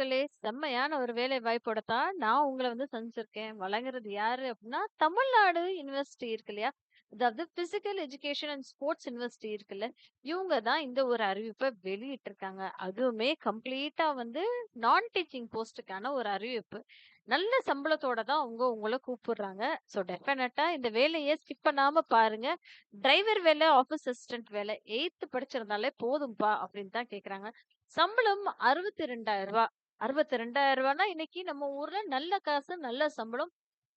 மக்களே! செம்மையான ஒரு வேலை வாய்ப்போட தான் நான் உங்கள சந்திச்சிருக்கேன். வழங்குறது யாரு அப்டின்னா, தமிழ்நாடு யுனிவர்சிட்டி இருக்கு இல்லையா? அதாவது physical education and sports university இருக்குல்ல, இவங்க தான் இந்த ஒரு அறிவிப்ப வெளியிட்டிருக்காங்க. அதுவுமே கம்ப்ளீட்டா நான் டீச்சிங் போஸ்ட்டுக்கான ஒரு அறிவிப்பு. நல்ல சம்பளத்தோட தான் அவங்க உங்கள கூப்பிடுறாங்க. ஸோ டெஃபினட்டா இந்த வேலைய ஸ்கிப் பண்ணாம பாருங்க. டிரைவர் வேலை, ஆஃபீஸ் அசிஸ்டன்ட் வேலை 8த் படிச்சிருந்தாலே போதும்பா அப்டின்னு தான் கேட்குறாங்க. சம்பளம் ரூ. 62,000 ரூ. 62,000னா இன்னைக்கு நம்ம ஊர்ல நல்ல காசு, நல்ல சம்பளம்.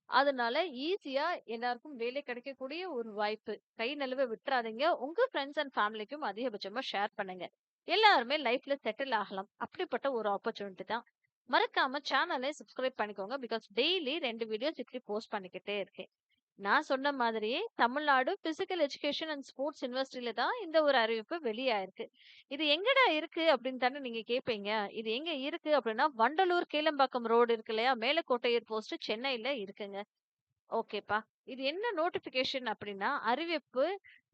அதனால ஈஸியா எல்லாருக்கும் வேலை கிடைக்கக்கூடிய ஒரு வாய்ப்பு. கை நழுவ விட்டுறாதீங்க. உங்க ஃப்ரெண்ட்ஸ் அண்ட் ஃபேமிலிக்கும் அதிகபட்சமா ஷேர் பண்ணுங்க. எல்லாருமே லைஃப்ல செட்டில் ஆகலாம். அப்படிப்பட்ட ஒரு ஆப்பர்ச்சுனிட்டி தான். மறக்காம சேனலை சப்ஸ்கிரைப் பண்ணிக்கோங்க. பிகாஸ் டெய்லி 2 வீடியோஸ் இப்படி போஸ்ட் பண்ணிக்கிட்டே இருக்கேன். நான் சொன்ன மாதிரியே Tamil Nadu physical education and sports யுனிவர்சிட்டியில தான் இந்த ஒரு அறிவிப்பு வெளியாயிருக்கு. இது எங்கடா இருக்கு அப்படின்னு தானே நீங்க கேட்பீங்க. இது எங்க இருக்கு அப்படின்னா வண்டலூர் கீழம்பாக்கம் ரோடு இருக்கு இல்லையா? மேலக்கோட்டையூர் போஸ்ட் சென்னையில இருக்குங்க. ஓகேப்பா. இது என்ன நோட்டிஃபிகேஷன் அப்படின்னா, அறிவிப்பு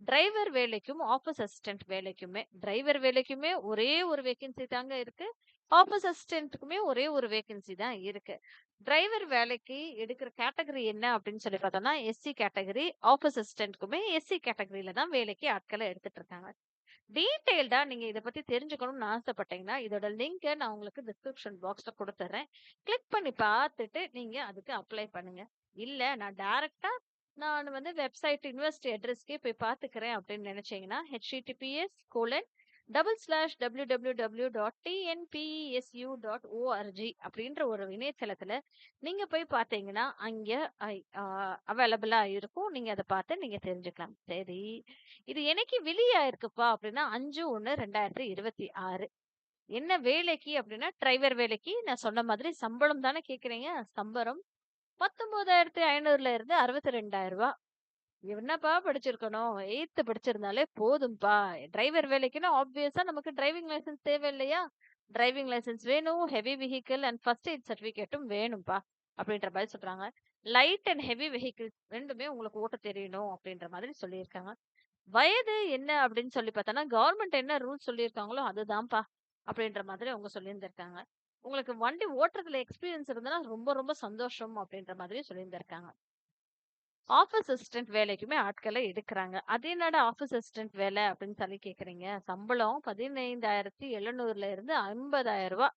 டிரைவர் வேலைக்கும், ஆஃபீஸ் அசிஸ்டன்ட் வேலைக்குமே. டிரைவர் வேலைக்குமே ஒரே ஒரு வேக்கன்சி தாங்க இருக்கு. ஆஃபீஸ் அசிஸ்டன்ட்க்குமே ஒரே ஒரு வேக்கன்சி தான் இருக்கு. டிரைவர் வேலைக்கு எடுக்கிற கேட்டகரி என்ன அப்படின்னு சொல்லி பார்த்தோம்னா, எஸ்சி கேட்டகரி. ஆஃபீஸ் அசிஸ்டன்ட்க்குமே எஸ்சி கேட்டகரியில தான் வேலைக்கு ஆட்கள எடுத்துட்டு இருக்காங்க. டீட்டெயில்டா நீங்க இத பத்தி தெரிஞ்சுக்கணும்னு ஆசைப்பட்டீங்கன்னா, இதோட லிங்க்க நான் உங்களுக்கு டிஸ்கிரிப்ஷன் பாக்ஸ்ல குடுத்துர்றேன். கிளிக் பண்ணி பார்த்துட்டு நீங்க அதுக்கு அப்ளை பண்ணுங்க. இல்ல நான் டைரக்ட்டா நான் வெப்சைட் யுனிவர்சிட்டி அட்ரஸ்க்கே போய் பார்த்துக்கிறேன் அப்படின்னு நினைச்சீங்கன்னா, https://www.tnpesu.org அப்படின்ற ஒரு இணையதளத்துல நீங்க போய் பார்த்தீங்கன்னா, அங்க ஐ அ அவைலபிளா இருக்கும். நீங்க அத பார்த்து நீங்க தெரிஞ்சுக்கலாம். சரி. இது என்னைக்கு வெளியாயிருக்குப்பா அப்படின்னா 5/1/2026. என்ன வேலைக்கு அப்படின்னா டிரைவர் வேலைக்கு நான் சொன்ன மாதிரி சம்பளம் தானே கேக்குறீங்க. சம்பளம் 19,500ல இருந்து ரூ. 62,000. என்னப்பா படிச்சிருக்கணும்? 8த் படிச்சிருந்தாலே போதும்பா. டிரைவர் வேலைக்குன்னா ஆப்வியஸா நமக்கு டிரைவிங் லைசென்ஸ் தேவை இல்லையா? டிரைவிங் லைசென்ஸ் வேணும். Heavy vehicle and first aid சர்டிபிகேட்டும் வேணும்பா. அப்படின்ற மாரி சொல்றாங்க. லைட் அண்ட் ஹெவி வெஹிக்கிள்ஸ் 2மே உங்களுக்கு ஓட்ட தெரியணும் அப்படின்ற மாதிரி சொல்லியிருக்காங்க. வயது என்ன அப்படின்னு சொல்லி பார்த்தோம்னா, கவர்மெண்ட் என்ன ரூல்ஸ் சொல்லியிருக்காங்களோ அதுதான்ப்பா. அப்படின்ற மாதிரி அவங்க சொல்லியிருந்திருக்காங்க. உங்களுக்கு வண்டி ஓட்டுறதுல எக்ஸ்பீரியன்ஸ் இருந்ததுன்னா ரொம்ப ரொம்ப சந்தோஷம் அப்படின்ற மாதிரி சொல்லியிருந்திருக்காங்க. ஆஃபீஸ் அசிஸ்டன்ட் வேலைக்குமே ஆட்கள எடுக்குறாங்க. அது என்னடா ஆஃபீஸ் அசிஸ்டன்ட் வேலை அப்படின்னு சொல்லி கேட்குறீங்க. சம்பளம் 15,700ல இருந்து ரூ. 50,000.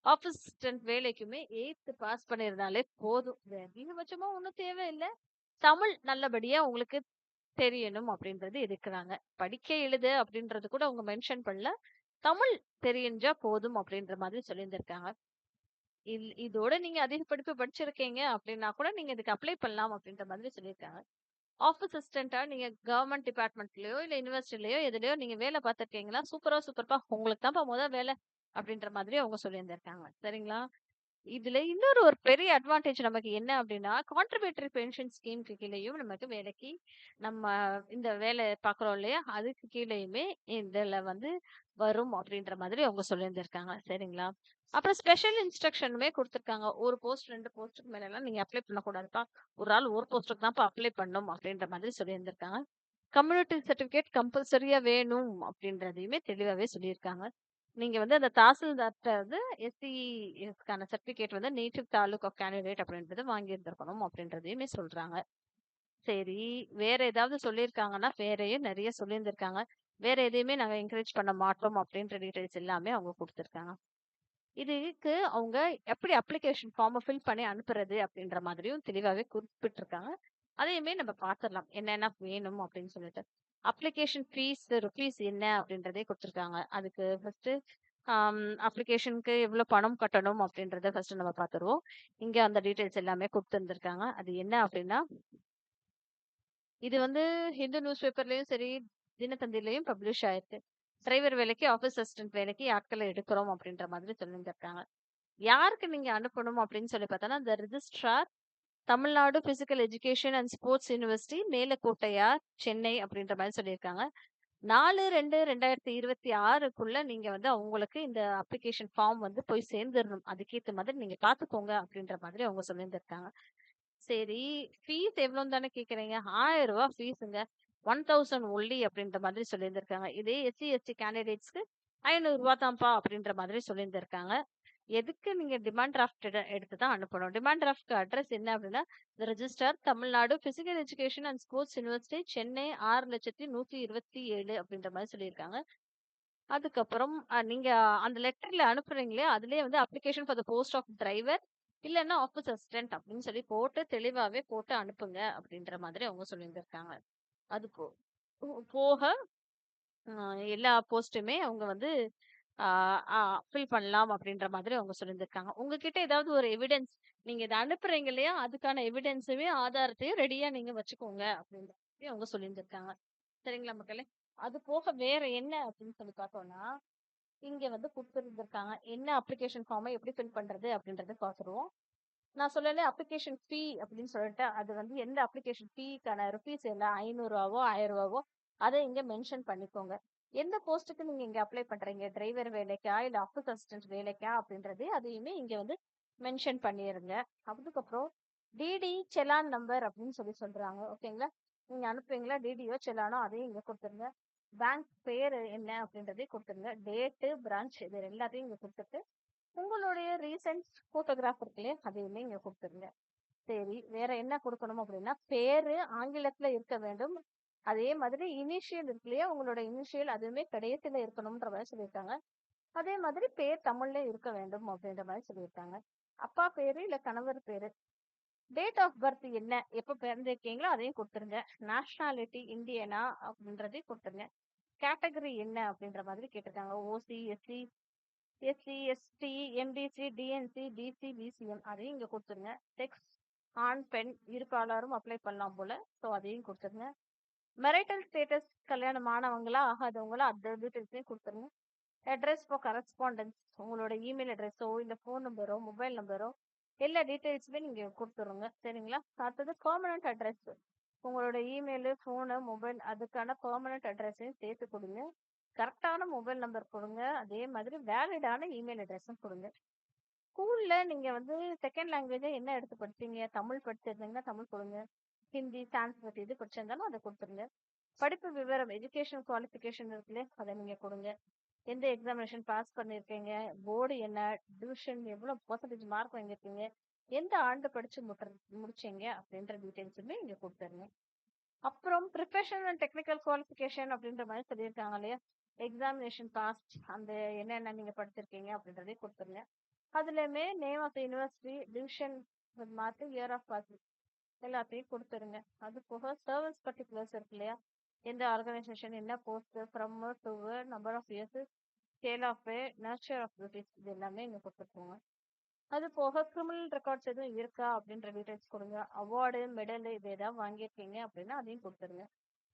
ஆஃபீஸ் அசிஸ்டன்ட் வேலைக்குமே 8த் பாஸ் பண்ணியிருந்தாலே போதும். அதிகபட்சமா ஒண்ணும் தேவையில்ல. தமிழ் நல்லபடியா உங்களுக்கு தெரியணும் அப்படின்றது இருக்கிறாங்க. படிக்க, எழுத அப்படின்றது கூட அவங்க மென்ஷன் பண்ணல. தமிழ் தெரிஞ்சா போதும் அப்படின்ற மாதிரி சொல்லியிருந்திருக்காங்க. இதோட நீங்க அதிக படிப்பு படிச்சிருக்கீங்க அப்படின்னா கூட நீங்க இதுக்கு அப்ளை பண்ணலாம் அப்படின்ற மாதிரி சொல்லியிருக்காங்க. ஆஃபீஸ் அசிஸ்டன்ட்டா நீங்க கவர்ன்மெண்ட் டிபார்ட்மெண்ட்லயோ, இல்ல யுனிவர்சிட்டிலயோ எதுலயோ நீங்க வேலை பார்த்துருக்கீங்களா? சூப்பரா, சூப்பர்ப்பா. உங்களுக்கு தான்ப்பா வேலை அப்படின்ற மாதிரி அவங்க சொல்லியிருந்திருக்காங்க. சரிங்களா? இதுல இன்னொரு ஒரு பெரிய அட்வான்டேஜ் நமக்கு என்ன அப்படின்னா, கான்ட்ரிபியூட்டரி பென்ஷன் ஸ்கீம்க்கு கீழயும் நமக்கு வேலைக்கு நம்ம இந்த வேலை பார்க்குறோம் இல்லையா? அதுக்கு கீழயுமே இதுல வரும் அப்படின்ற மாதிரி அவங்க சொல்லியிருந்திருக்காங்க. சரிங்களா? அப்புறம் ஸ்பெஷல் இன்ஸ்ட்ரக்ஷனுமே குடுத்துருக்காங்க. 1 போஸ்ட் 2 போஸ்ட்டுக்கு மேலலாம் நீங்க அப்ளை பண்ணக்கூடாதுப்பா. ஒரு ஆள் ஒரு போஸ்ட்டுக்கு தான்ப்பா அப்ளை பண்ணணும் அப்படின்ற மாதிரி சொல்லியிருந்திருக்காங்க. கம்யூனிட்டி சர்டிஃபிகேட் கம்பல்சரியா வேணும் அப்படின்றதையுமே தெளிவாவே சொல்லியிருக்காங்க. நீங்க அந்த தாசில்தார்ட்ட எஸ்சிஎஸ்க்கான certificate native taluk of candidate அப்படின்றது வாங்கியிருந்திருக்கணும் அப்படின்றதையுமே சொல்றாங்க. சரி, வேற ஏதாவது சொல்லியிருக்காங்கன்னா, வேறயும் நெறைய சொல்லியிருந்திருக்காங்க. வேற எதையுமே நாங்க என்கரேஜ் பண்ண மாட்டோம் அப்படின்ற டீட்டெயில்ஸ் எல்லாமே அவங்க குடுத்துருக்காங்க. இதுக்கு அவங்க எப்படி அப்ளிகேஷன் ஃபார்ம ஃபில் பண்ணி அனுப்புறது அப்படின்ற மாதிரியும் தெளிவாவே குறிப்பிட்டிருக்காங்க. அதையுமே நம்ம பார்த்துரலாம். என்னென்ன வேணும் அப்படின்னு சொல்லிட்டு. அப்ளிகேஷன் ருபீஸ் என்ன அப்படின்றதே குடுத்துருக்காங்க. அதுக்கு ஃபர்ஸ்ட்டு அப்ளிகேஷனுக்கு எவ்வளோ பணம் கட்டணும் அப்படின்றத ஃபர்ஸ்ட்டு நம்ம பார்த்துருவோம். இங்க அந்த டீட்டெயில்ஸ் எல்லாமே குடுத்திருந்திருக்காங்க. அது என்ன அப்படின்னா, இது ஹிந்து நியூஸ் பேப்பர்லயும் சரி, தினத்தந்திலயும் பப்ளிஷ் ஆயிருக்கு. டிரைவர் வேலைக்கு, ஆஃபீஸ் அசிஸ்டன்ட் வேலைக்கு ஆட்கள எடுக்கிறோம் அப்படின்ற மாதிரி சொல்லியிருந்திருக்காங்க. யாருக்கு நீங்க அனுப்பணும் அப்படின்னு சொல்லி பார்த்தோம்னா, இந்த registrar Tamil Nadu physical education and sports university Melakottaiyur, Chennai அப்படின்ற மாரி சொல்லியிருக்காங்க. 4/2/2026க்குள்ள நீங்க அவங்களுக்கு இந்த அப்ளிகேஷன் ஃபார்ம் போய் சேர்ந்துரணும். அதுக்கேத்த மாதிரி நீங்க பார்த்துக்கோங்க அப்படின்ற மாதிரி அவங்க சொல்லியிருந்திருக்காங்க. சரி, ஃபீஸ் எவ்வளோன்னு தானே கேட்குறீங்க. ரூ. 1000 ஃபீஸுங்க. 1000 ஒன்லி அப்படின்ற மாதிரி சொல்லியிருந்திருக்காங்க. இதே எஸ்சி, எஸ்டி கேண்டிடேட்ஸ்க்கு ரூ. 500 தான்ப்பா அப்படின்ற மாதிரி சொல்லியிருந்திருக்காங்க. எதுக்கு நீங்க டிமாண்ட் டிராஃப்ட் எடுத்து தான் அனுப்பணும். டிமாண்ட் டிராஃப்ட்க்கு அட்ரஸ் என்ன அப்படின்னா, the register Tamil Nadu physical education and sports university Chennai 6,127,000 அப்படின்ற மாரி சொல்லியிருக்காங்க. அதுக்கப்புறம் நீங்க அந்த லெட்டர்ல அனுப்புறீங்களே, அதிலேயே வந்து application for the post of driver இல்லன்னா ஆஃபீஸ் அசிஸ்டன்ட் அப்படின்னு சொல்லி போட்டு தெளிவாவே போட்டு அனுப்புங்க அப்படின்ற மாதிரி அவங்க சொல்லியிருந்திருக்காங்க. அது போக எல்லா போஸ்ட்டுமே அவங்க வந்து ஆ ஆ ஃபில் பண்ணலாம் அப்படின்ற மாதிரி அவங்க சொல்லியிருந்திருக்காங்க. உங்ககிட்ட ஏதாவது ஒரு எவிடன்ஸ் நீங்க இத அனுப்புறீங்க இல்லையா? அதுக்கான எவிடன்ஸையும், ஆதாரத்தையும் ரெடியா நீங்க வச்சுக்கோங்க அப்படின்ற மாதிரி அவங்க சொல்லியிருந்திருக்காங்க. சரிங்களா மக்களே? அது போக வேற என்ன அப்படின்னு சொல்லி பார்த்தோம்னா, இங்க வந்து குடுத்திருந்திருக்காங்க. என்ன அப்ளிகேஷன் ஃபார்ம எப்படி ஃபில் பண்றது அப்படின்றத பார்த்துருவோம். நான் சொன்னேன்ல அப்ளிகேஷன் ஃபீ அப்படின்னு சொல்லிட்டு, அது வந்து எந்த அப்ளிகேஷன் ஃபீக்கான ருப்பீஸ் என்ன ரூ. 500வோ, ரூ. 1000வோ அத இங்க மென்ஷன் பண்ணிக்கோங்க. எந்த போஸ்ட்டுக்கு நீங்க இங்க அப்ளை பண்றீங்க? டிரைவர் வேலைக்கா? இல்ல ஆஃபீஸ் அசிஸ்டன்ட் வேலைக்கா? அப்படின்றது அதையுமே இங்க வந்து மென்ஷன் பண்ணிருங்க. அதுக்கப்புறம் டிடி செலான் நம்பர் அப்படின்னு சொல்லி சொல்றாங்க. ஓகேங்களா? நீங்க அனுப்புவீங்களா? டிடியோ, செலானோ அதையும் இங்க குடுத்துருங்க. பேங்க் பேரு என்ன அப்படின்றதையும் குடுத்துருங்க. டேட்டு, பிரான்ச் இது எல்லாத்தையும் இங்க குடுத்துட்டு உங்களுடைய ரீசன்ட் ஃபோட்டோகிராஃப் இருக்கு இல்லையா? அதையுமே இங்க குடுத்துருங்க. சரி, வேற என்ன குடுக்கணும் அப்படின்னா, பேரு ஆங்கிலத்துல இருக்க வேண்டும். அதே மாதிரி இனிஷியல் இருக்கு இல்லையா? உங்களோட இனிஷியல் அதுவுமே கடைசியில இருக்கணும்ன்ற மாரி சொல்லியிருக்காங்க. அதே மாதிரி பேர் தமிழ்ல இருக்க வேண்டும் அப்படின்ற மாரி சொல்லியிருக்காங்க. அப்பா பேரு இல்ல கணவர் பேரு. டேட் ஆஃப் பர்த் என்ன? எப்ப பிறந்திருக்கீங்களோ அதையும் குடுத்துருங்க. நேஷனாலிட்டி இந்தியனா அப்படின்றதையும் குடுத்துருங்க. கேட்டகரி என்ன அப்படின்ற மாதிரி கேட்டிருக்காங்க. OC, SC, SC, ST, MBC, DNC, DC, BCM அதையும் இங்க குடுத்துருங்க. செக்ஸ் ஆண், பெண் இரு பாலாரும் அப்ளை பண்ணலாம் போல. ஸோ அதையும் குடுத்துருங்க. மெரிட்டல் ஸ்டேட்டஸ் கல்யாணம் ஆனவங்களா, ஆகாதவங்களா அந்த டீட்டெயில்ஸையும் குடுத்துருங்க. அட்ரஸ் ஃபார் கரஸ்பாண்டன்ஸ் உங்களோட இமெயில் அட்ரஸோ, இல்ல ஃபோன் நம்பரோ, மொபைல் நம்பரோ எல்லா டீட்டெயில்ஸுமே நீங்க குடுத்துருங்க. சரிங்களா? அடுத்தது பெர்மனன்ட் அட்ரஸ். உங்களோட இமெயிலு, ஃபோனு, மொபைல் அதுக்கான பெர்மனன்ட் அட்ரஸையும் சேர்த்து குடுங்க. கரெக்ட்டான மொபைல் நம்பர் குடுங்க. அதே மாதிரி வேலிடான இமெயில் அட்ரஸும் குடுங்க. ஸ்கூல்ல நீங்க வந்து செகண்ட் லாங்குவேஜா என்ன எடுத்து படிச்சீங்க? தமிழ் படிச்சிருந்தீங்கன்னா தமிழ் குடுங்க. ஹிந்தி, சான்ஸ்கிரிட் எது படிச்சிருந்தாலும் அத குடுத்துருங்க. படிப்பு விவரம் எஜுகேஷன் குவாலிஃபிகேஷன் இருக்குல்ல, அத நீங்க குடுங்க. எந்த எக்ஸாமினேஷன் பாஸ் பண்ணியிருக்கீங்க? போர்டு என்ன? டிவிஷன் எவ்வளோ பெர்சன்டேஜ் மார்க் வாங்கியிருக்கீங்க? எந்த ஆண்டு படிச்சு முடிச்சீங்க? அப்படின்ற டீட்டெயில்ஸுமே இங்க குடுத்துருங்க. அப்புறம் ப்ரொஃபஷனல் அண்ட் டெக்னிக்கல் குவாலிஃபிகேஷன் அப்படின்ற மாரி சொல்லியிருக்காங்க இல்லையா? எக்ஸாமினேஷன் பாஸ் அந்த என்னென்ன நீங்க படிச்சிருக்கீங்க அப்படின்றதையும் குடுத்துருங்க. அதுலயுமே name of the university, division mark, year of pass எல்லாத்தையும் குடுத்துருங்க. அது போக சர்வீஸ் பர்டிகுலர்ஸ் இருக்கு இல்லையா? எந்த ஆர்கனைசேஷன், என்ன post, from, to, number of years, scale of pay, nature of duties இது எல்லாமே இங்க குடுத்துருக்கோங்க. அது போக கிரிமினல் ரெக்கார்ட்ஸ் எதுவும் இருக்கா அப்படின்ற டீடைல்ஸ் கொடுங்க. அவார்டு, மெடல் இது ஏதாவது வாங்கியிருக்கீங்க அப்படின்னா அதையும் குடுத்துருங்க.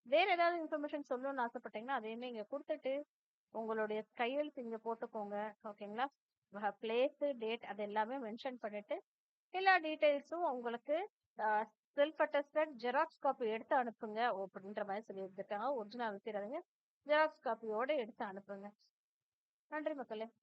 வேற ஏதாவது இன்ஃபர்மேஷன் சொல்லணும்னு ஆசைப்பட்டீங்கன்னா அதையுமே இங்க குடுத்துட்டு, உங்களுடைய கையெழுத்து இங்க போட்டுக்கோங்க. ஓகேங்களா? பிளேஸ், டேட் அது எல்லாமே மென்ஷன் பண்ணிட்டு, எல்லா டீடைல்ஸும் உங்களுக்கு a self attested xerox copy எடுத்து அனுப்புங்க அப்படின்ற மாரி சொல்லியிருந்திருக்காங்க. ஒரிஜினல் அனுப்பிடாதீங்க. ஜெராக்ஸ் காப்பியோட எடுத்து அனுப்புங்க. நன்றி மக்களே!